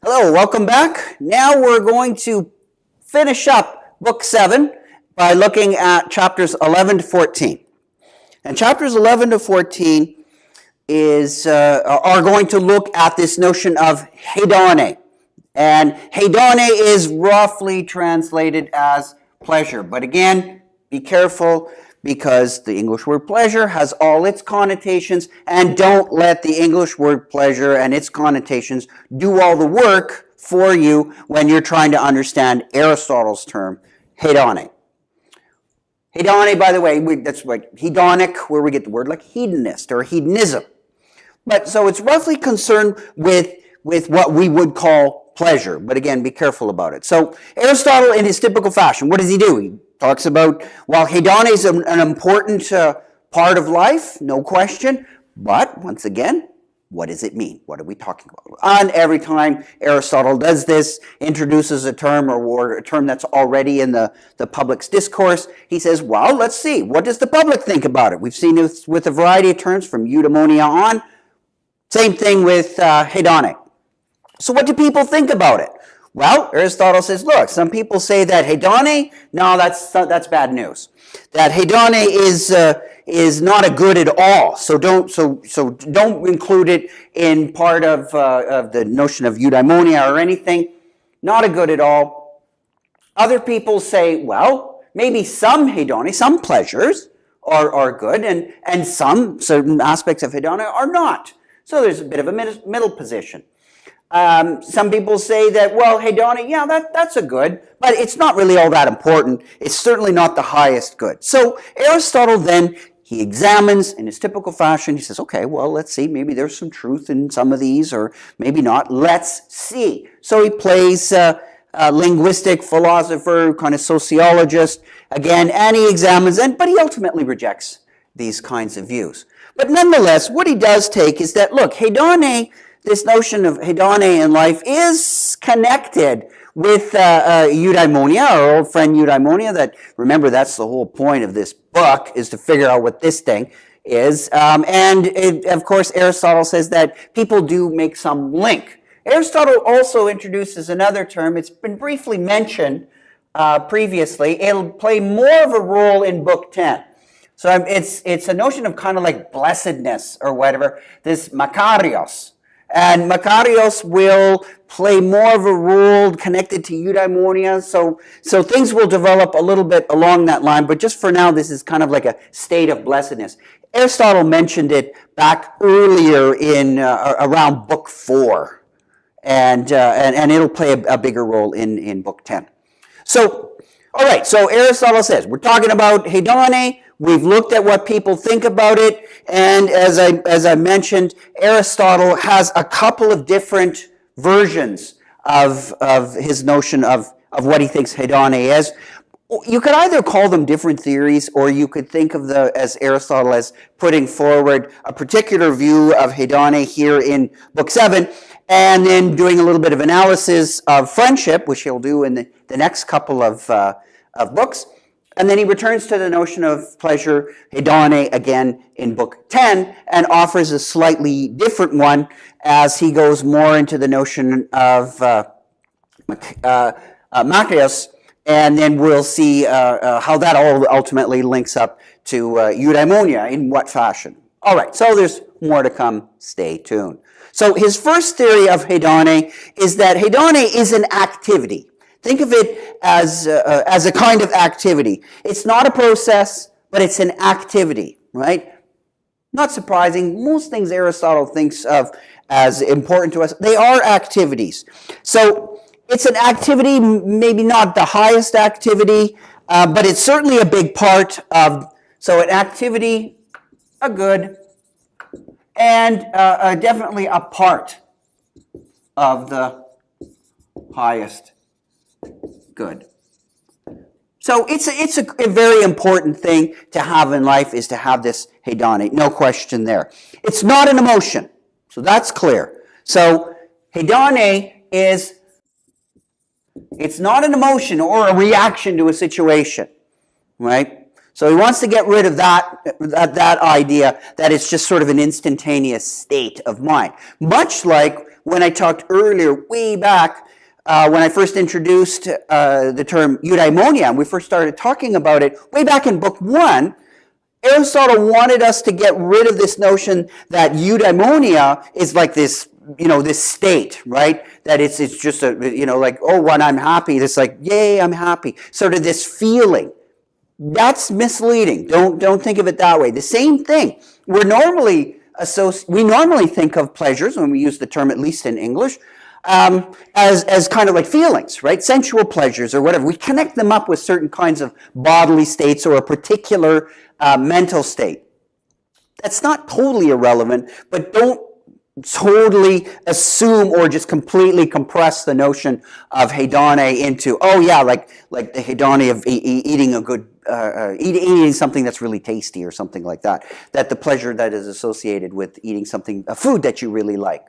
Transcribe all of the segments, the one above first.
Hello, welcome back. Now we're going to finish up Book 7 by looking at chapters 11 to 14. And chapters 11 to 14 are going to look at this notion of Hey Donnie. And Hey Donnie is roughly translated as pleasure. But again, be careful, because the English word pleasure has all its connotations, and don't let the English word pleasure and its connotations do all the work for you when you're trying to understand Aristotle's term, hedonic. Hedonic, by the way, that's like hedonic, where we get the word like hedonist or hedonism. But so it's roughly concerned with what we would call pleasure. But again, be careful about it. So Aristotle, in his typical fashion, what does he do? He talks about, well, hedonic is an important part of life, no question. But once again, what does it mean? What are we talking about? And every time Aristotle does this, introduces a term or a term that's already in the public's discourse, he says, well, let's see. What does the public think about it? We've seen it with a variety of terms from eudaimonia on. Same thing with hedonic. So what do people think about it? Well, Aristotle says, look, some people say that hedonic, no, that's bad news. That hedonic is not a good at all. So don't include it in part of the notion of eudaimonia or anything. Not a good at all. Other people say, well, maybe some hedonic, some pleasures are good, and some certain aspects of hedonic are not. So there's a bit of a middle position. Some people say that, well, hedonic, yeah, that's a good, but it's not really all that important. It's certainly not the highest good. So Aristotle then, he examines in his typical fashion. He says, okay, well, let's see. Maybe there's some truth in some of these, or maybe not. Let's see. So he plays linguistic philosopher, kind of sociologist, again, and he examines them, but he ultimately rejects these kinds of views. But nonetheless, what he does take is that, look, hedonic, this notion of hedonic in life is connected with eudaimonia, our old friend eudaimonia. That, remember, that's the whole point of this book, is to figure out what this thing is. Of course, Aristotle says that people do make some link. Aristotle also introduces another term. It's been briefly mentioned previously. It'll play more of a role in Book 10. So it's a notion of kind of like blessedness or whatever, this makarios. And makarios will play more of a role connected to eudaimonia. So things will develop a little bit along that line. But just for now, this is kind of like a state of blessedness. Aristotle mentioned it back earlier in around Book 4. And it'll play a bigger role in Book 10. So, all right, so Aristotle says, we're talking about hedonic. We've looked at what people think about it, and as I mentioned, Aristotle has a couple of different versions of his notion of what he thinks hedonic is. You could either call them different theories, or you could think of as Aristotle as putting forward a particular view of hedonic here in Book 7, and then doing a little bit of analysis of friendship, which he'll do in the next couple of books. And then he returns to the notion of pleasure, hedonic, again in Book 10, and offers a slightly different one as he goes more into the notion of makarios, and then we'll see how that all ultimately links up to eudaimonia, in what fashion. All right, so there's more to come. Stay tuned. So his first theory of hedonic is that hedonic is an activity. Think of it as a kind of activity. It's not a process, but it's an activity, right? Not surprising. Most things Aristotle thinks of as important to us, they are activities. So it's an activity, maybe not the highest activity, but it's certainly a big part of, so an activity, a good, and definitely a part of the highest good. So it's a very important thing to have in life, is to have this hedonic, no question there. It's not an emotion, so that's clear. So hedonic it's not an emotion or a reaction to a situation, right? So he wants to get rid of that idea that it's just sort of an instantaneous state of mind. Much like when I talked earlier, way back, when I first introduced the term eudaimonia, and we first started talking about it, way back in book 1, Aristotle wanted us to get rid of this notion that eudaimonia is like this, this state, right? That it's just like, oh, when I'm happy, it's like, yay, I'm happy. Sort of this feeling. That's misleading. Don't think of it that way. The same thing. We normally think of pleasures, when we use the term, at least in English, as kind of like feelings, right? Sensual pleasures or whatever. We connect them up with certain kinds of bodily states or a particular mental state. That's not totally irrelevant, but don't totally assume or just completely compress the notion of Hey Donnie into, oh yeah, like the Hey Donnie of eating a good, eating something that's really tasty or something like that. That the pleasure that is associated with eating a food that you really like.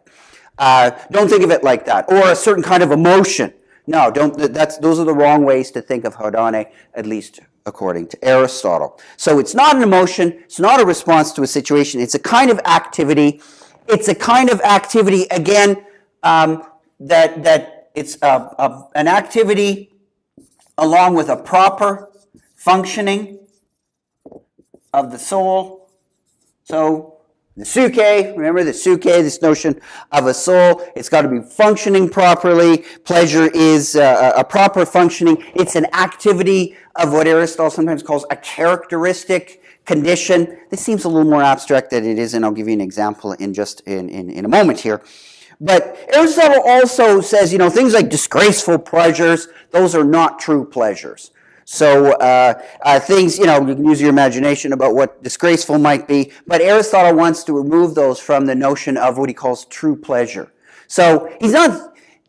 Don't think of it like that. Or a certain kind of emotion. No, those are the wrong ways to think of Hey Donnie, at least according to Aristotle. So it's not an emotion, it's not a response to a situation, it's a kind of activity. It's a kind of activity, again, that it's an activity along with a proper functioning of the soul. So the suke, remember the suke, this notion of a soul, it's got to be functioning properly. Pleasure is a proper functioning. It's an activity of what Aristotle sometimes calls a characteristic condition. This seems a little more abstract than it is, and I'll give you an example in a moment here. But Aristotle also says, things like disgraceful pleasures, those are not true pleasures. So things, you can use your imagination about what disgraceful might be, but Aristotle wants to remove those from the notion of what he calls true pleasure. So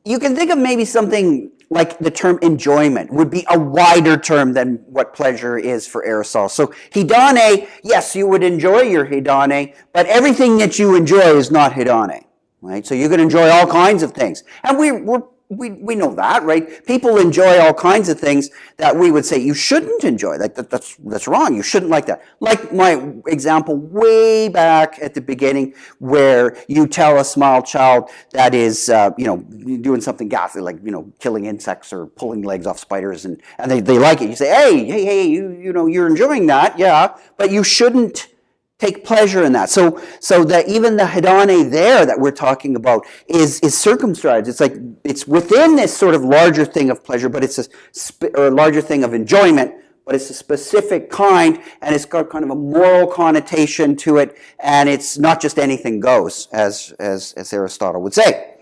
you can think of maybe something like the term enjoyment would be a wider term than what pleasure is for Aristotle. So Hey Donnie, yes, you would enjoy your Hey Donnie, but everything that you enjoy is not Hey Donnie, right? So you can enjoy all kinds of things. And we know that, right? People enjoy all kinds of things that we would say you shouldn't enjoy. That's wrong. You shouldn't like that. Like my example way back at the beginning, where you tell a small child that is, doing something ghastly, like killing insects or pulling legs off spiders, and they like it. You say, hey, you're enjoying that, yeah, but you shouldn't take pleasure in that. So that even the Hey Donnie there that we're talking about is circumscribed. It's like it's within this sort of larger thing of pleasure, but it's a larger thing of enjoyment, but it's a specific kind, and it's got kind of a moral connotation to it, and it's not just anything goes, as Aristotle would say.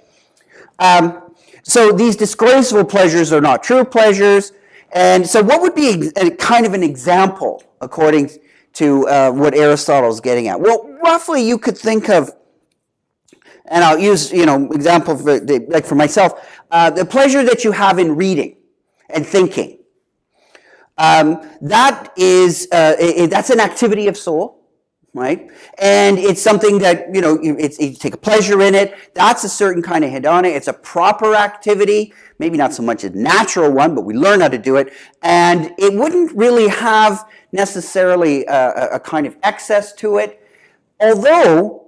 So these disgraceful pleasures are not true pleasures, and so what would be a kind of an example according to what Aristotle's getting at? Well, roughly you could think of, and I'll use, example for myself, the pleasure that you have in reading and thinking. That's an activity of soul, right? And it's something that, you take a pleasure in it. That's a certain kind of Hey Donnie. It's a proper activity, maybe not so much a natural one, but we learn how to do it. And it wouldn't really have necessarily a kind of excess to it. Although,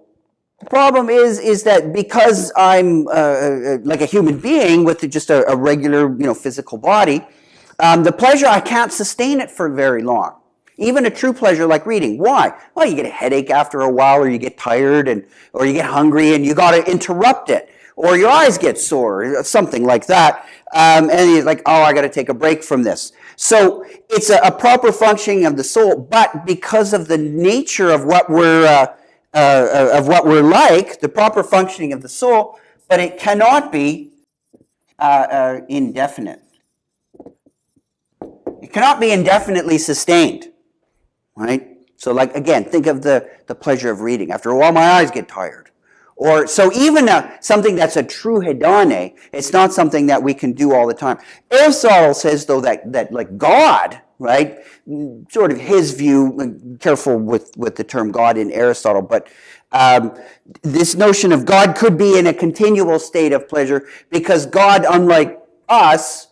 the problem is that because I'm like a human being with just a regular, physical body, the pleasure, I can't sustain it for very long. Even a true pleasure like reading. Why? Well, you get a headache after a while, or you get tired, or you get hungry, and you got to interrupt it. Or your eyes get sore, or something like that. And you're like, oh, I got to take a break from this. So it's a proper functioning of the soul, but because of the nature of what we're like, the proper functioning of the soul, but it cannot be indefinite. It cannot be indefinitely sustained, right? So, like, again, think of the pleasure of reading. After a while, my eyes get tired. Or so even something that's a true Hey Donnie, it's not something that we can do all the time. Aristotle says, though, that like God, right, sort of his view, careful with the term God in Aristotle, but this notion of God could be in a continual state of pleasure because God, unlike us,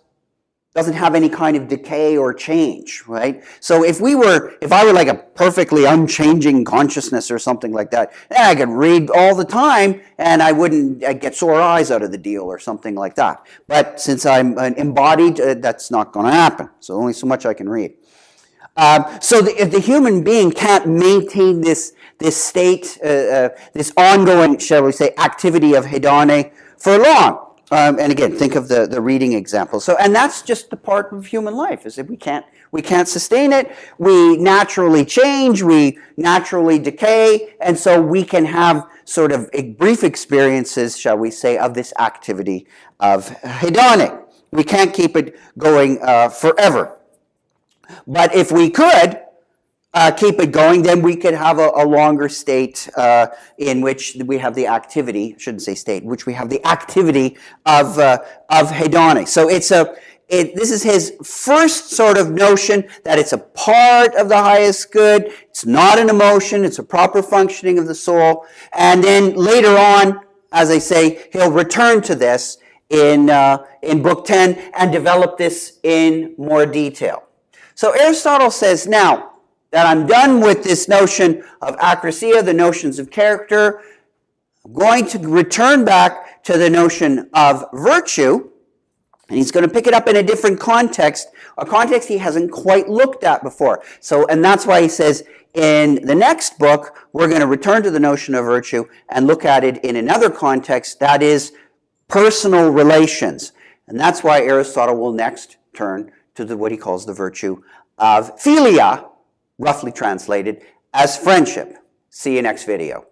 doesn't have any kind of decay or change, right? So if I were like a perfectly unchanging consciousness or something like that, I could read all the time and I'd get sore eyes out of the deal or something like that. But since I'm embodied, that's not going to happen. So only so much I can read. So if the human being can't maintain this state, this ongoing, shall we say, activity of Hey Donnie for long. And again, think of the reading example. So, and that's just the part of human life, is that we can't sustain it. We naturally change, we naturally decay, and so we can have sort of brief experiences, shall we say, of this activity of Hey Donnie. We can't keep it going forever. But if we could keep it going, then we could have a longer state in which we have the activity, I shouldn't say state, which we have the activity of Hey Donnie. So this is his first sort of notion that it's a part of the highest good. It's not an emotion. It's a proper functioning of the soul. And then later on, as I say, he'll return to this in Book 10 and develop this in more detail. So Aristotle says, now that I'm done with this notion of akrasia, the notions of character, I'm going to return back to the notion of virtue, and he's going to pick it up in a different context, a context he hasn't quite looked at before. So, and that's why he says, in the next book, we're going to return to the notion of virtue and look at it in another context, that is personal relations. And that's why Aristotle will next turn to what he calls the virtue of philia, roughly translated as friendship. See you next video.